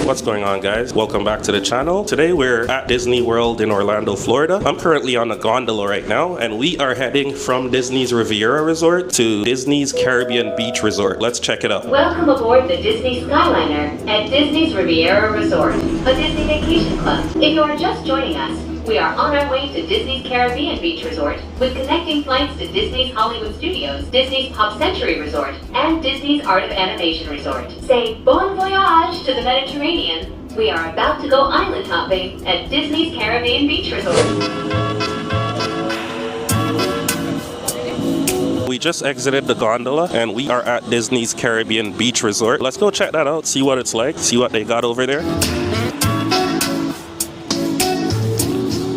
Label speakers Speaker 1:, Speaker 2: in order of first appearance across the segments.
Speaker 1: What's going on, guys? Welcome back to the channel. Today we're at Disney World in Orlando, Florida. I'm currently on a gondola right now and we are heading from Disney's Riviera Resort to Disney's Caribbean Beach Resort. Let's check it out.
Speaker 2: Welcome aboard the Disney Skyliner at Disney's Riviera Resort, a Disney vacation club. If you are just joining us, we are on our way to Disney's Caribbean Beach Resort with connecting flights to Disney's Hollywood Studios, Disney's Pop Century Resort, and Disney's Art of Animation Resort. Say bon voyage to the Mediterranean. We are about to go island hopping at Disney's Caribbean Beach Resort.
Speaker 1: We just exited the gondola and we are at Disney's Caribbean Beach Resort. Let's go check that out, see what it's like, see what they got over there.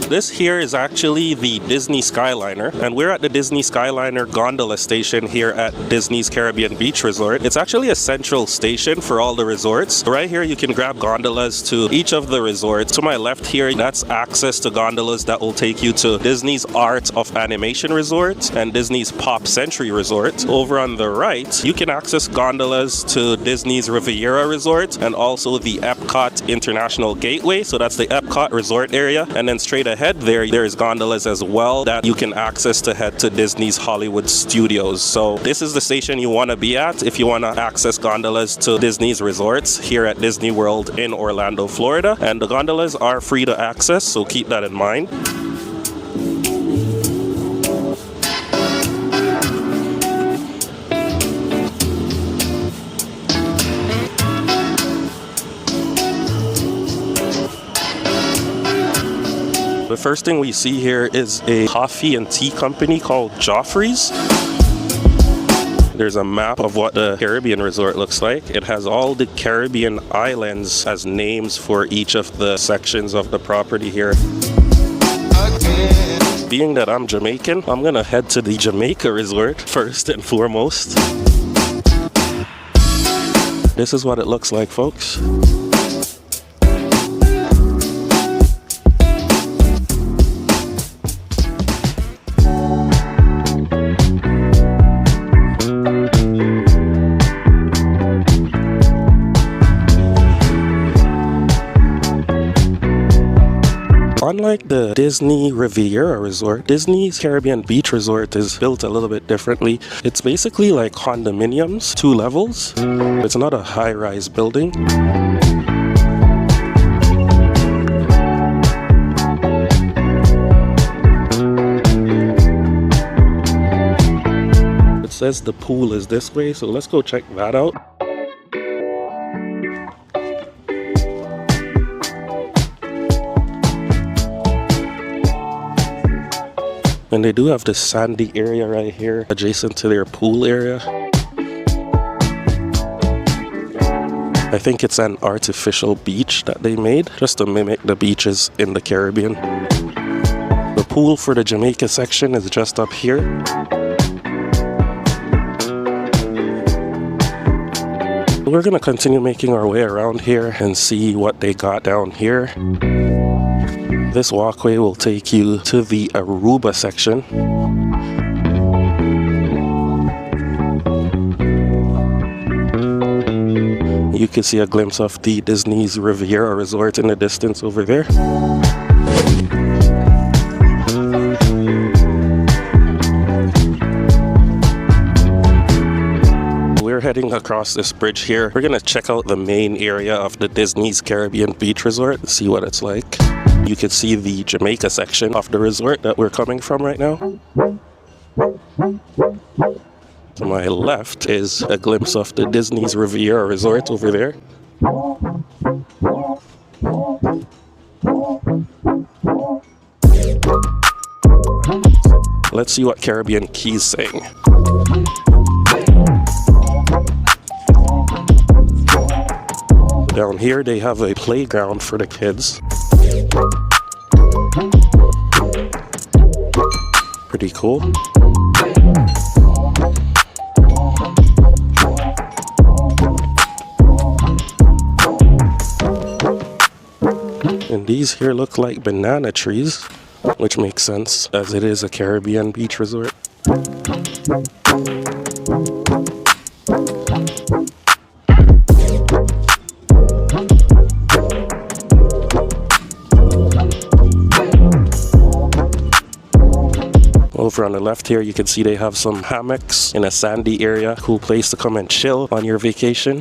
Speaker 1: This here is actually the Disney Skyliner, and we're at the Disney Skyliner gondola station here at Disney's Caribbean Beach Resort. It's actually a central station for all the resorts. Right here you can grab gondolas to each of the resorts. To my left here, that's access to gondolas that will take you to Disney's Art of Animation Resort and Disney's Pop Century Resort. Over on the right, you can access gondolas to Disney's Riviera Resort and also the Epcot International Gateway. So that's the Epcot Resort area, and then straight ahead there's gondolas as well that you can access to head to Disney's Hollywood Studios. So this is the station you want to be at if you want to access gondolas to Disney's resorts here at Disney World in Orlando, Florida. And the gondolas are free to access, so keep that in mind. The first thing we see here is a coffee and tea company called Joffrey's. There's a map of what the Caribbean resort looks like. It has all the Caribbean islands as names for each of the sections of the property here. Being that I'm Jamaican, I'm gonna head to the Jamaica resort first and foremost. This is what it looks like, folks. Unlike the Disney Riviera Resort, Disney's Caribbean Beach Resort is built a little bit differently. It's basically like condominiums, 2 levels. It's not a high-rise building. It says the pool is this way, so let's go check that out. And they do have this sandy area right here adjacent to their pool area. I think it's an artificial beach that they made just to mimic the beaches in the Caribbean. The pool for the Jamaica section is just up here. We're gonna continue making our way around here and see what they got down here. This walkway will take you to the Aruba section. You can see a glimpse of the Disney's Riviera Resort in the distance over there. We're heading across this bridge here. We're gonna check out the main area of the Disney's Caribbean Beach Resort and see what it's like. You can see the Jamaica section of the resort that we're coming from right now. To my left is a glimpse of the Disney's Riviera Resort over there. Let's see what Caribbean Key's saying. Down here they have a playground for the kids. Pretty cool. And these here look like banana trees, which makes sense as it is a Caribbean beach resort. Over on the left here, you can see they have some hammocks in a sandy area. Cool place to come and chill on your vacation.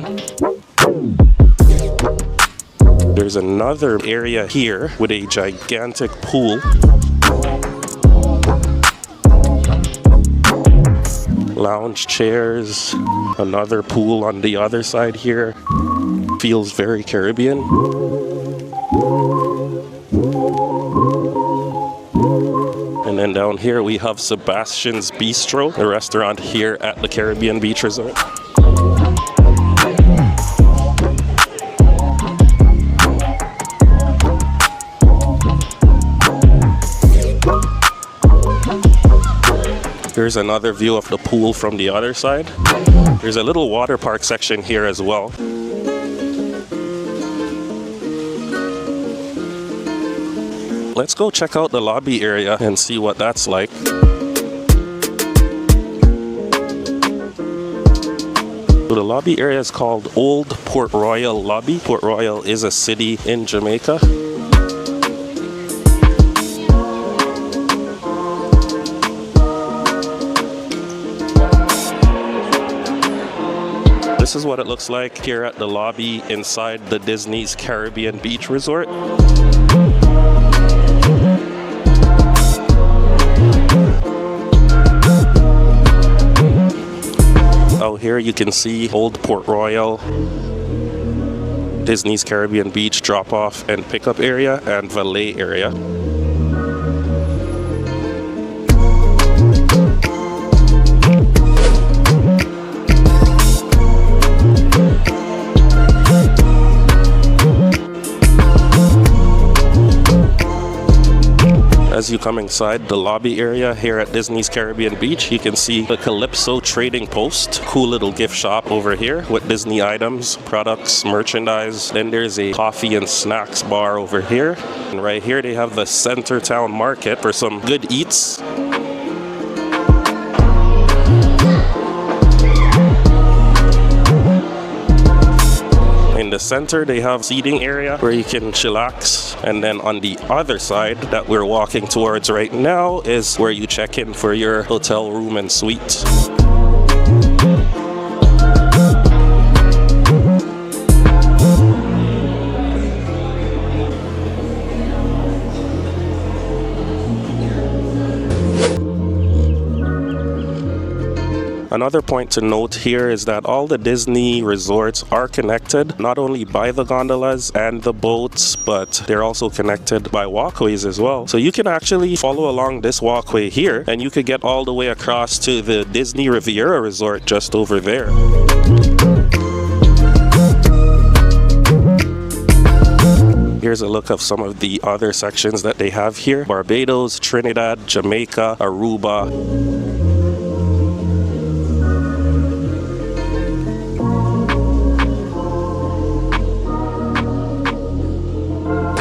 Speaker 1: There's another area here with a gigantic pool. Lounge chairs, another pool on the other side here. Feels very Caribbean. And then down here we have Sebastian's Bistro, a restaurant here at the Caribbean Beach Resort. Here's another view of the pool from the other side. There's a little water park section here as well. Let's go check out the lobby area and see what that's like. So the lobby area is called Old Port Royal Lobby. Port Royal is a city in Jamaica. This is what it looks like here at the lobby inside the Disney's Caribbean Beach Resort. Out here you can see Old Port Royal, Disney's Caribbean Beach drop-off and pickup area, and valet area. As you come inside the lobby area here at Disney's Caribbean Beach, you can see the Calypso Trading Post. Cool little gift shop over here with Disney items, products, merchandise. Then there's a coffee and snacks bar over here. And right here they have the Centertown Market for some good eats. In the center, they have seating area where you can chillax. And then on the other side that we're walking towards right now is where you check in for your hotel room and suite. Another point to note here is that all the Disney resorts are connected not only by the gondolas and the boats, but they're also connected by walkways as well. So you can actually follow along this walkway here and you could get all the way across to the Disney Riviera Resort just over there. Here's a look of some of the other sections that they have here. Barbados, Trinidad, Jamaica, Aruba.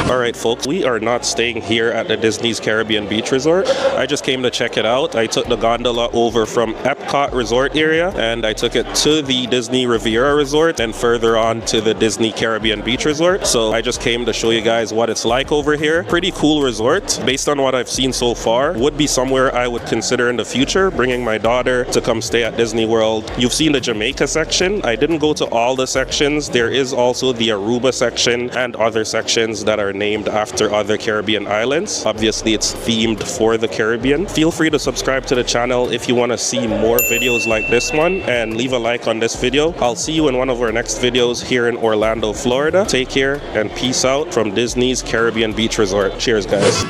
Speaker 1: Alright folks, we are not staying here at the Disney's Caribbean Beach Resort. I just came to check it out. I took the gondola over from Epcot Resort area and I took it to the Disney Riviera Resort and further on to the Disney Caribbean Beach Resort. So I just came to show you guys what it's like over here. Pretty cool resort. Based on what I've seen so far, would be somewhere I would consider in the future, bringing my daughter to come stay at Disney World. You've seen the Jamaica section. I didn't go to all the sections. There is also the Aruba section and other sections that are named after other Caribbean islands. Obviously, it's themed for the Caribbean. Feel free to subscribe to the channel if you want to see more videos like this one, and leave a like on this video. I'll see you in one of our next videos here in Orlando, Florida. Take care and peace out from Disney's Caribbean Beach Resort. Cheers, guys.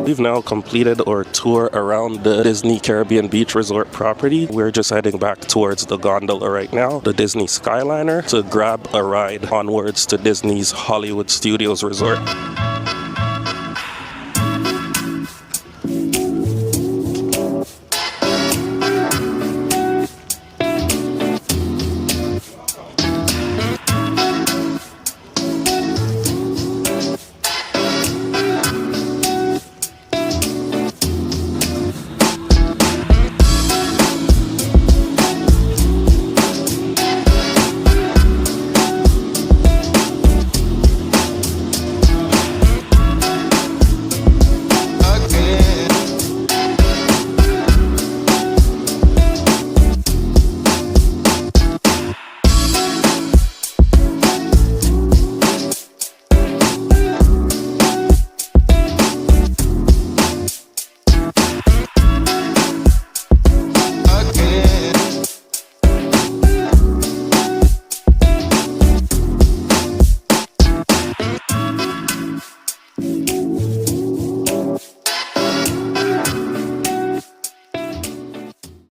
Speaker 1: We've now completed our tour around the Disney Caribbean Beach Resort property. We're just heading back towards the gondola right now, the Disney Skyliner, to grab a ride onwards to Disney's Hollywood Studios Resort.